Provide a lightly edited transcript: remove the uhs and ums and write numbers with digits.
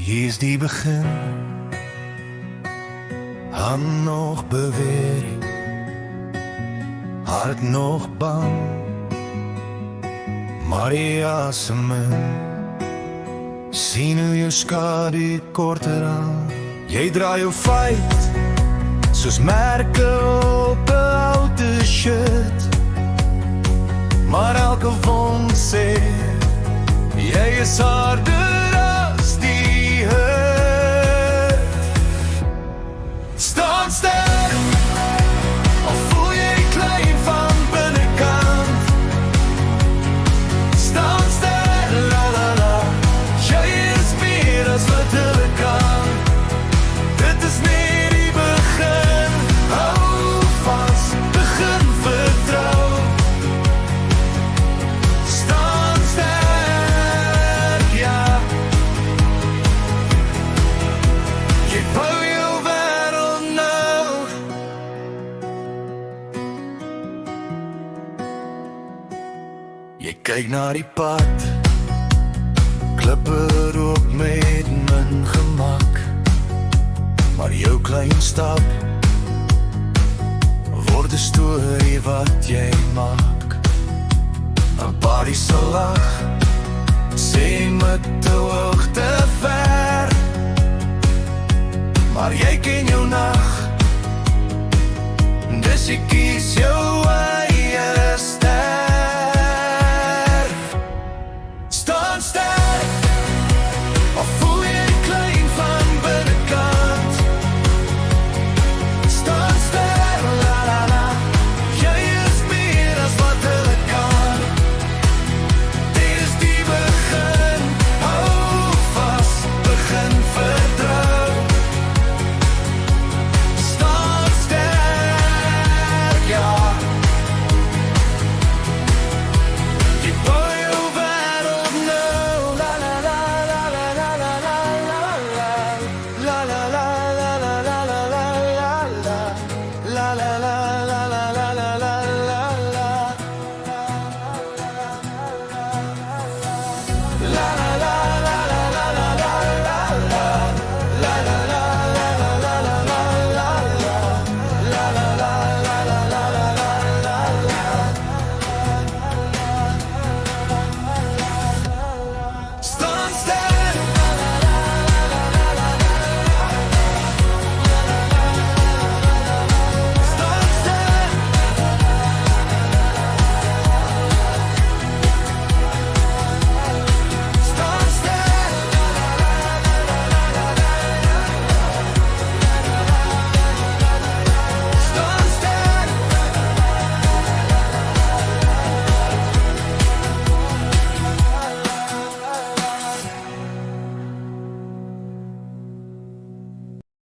Hier is die begin, hand nog bewering, hart nog bang, maar die asem in. Sien hoe jou skadu korter aan. Jy draai jou feit soos merke op 'n oude shirt, maar elke wond sê jy is harder as die hurt. Staan sterk, al voel jy klein van binnekant. Staan sterk, la la la, jy is meer as wat hulle kan. Dit is net die begin, hou vas, begin vertrou. Staan sterk, ja. Jy bou jou wêreld nou. Jy kyk na die pad, klippe rook met min gemak, maar jou klein stap word 'n storie wat jy maak. 'n Paadjie sal lag, sê met te hoog te ver, maar jy ken jou nag, dis jy kies jou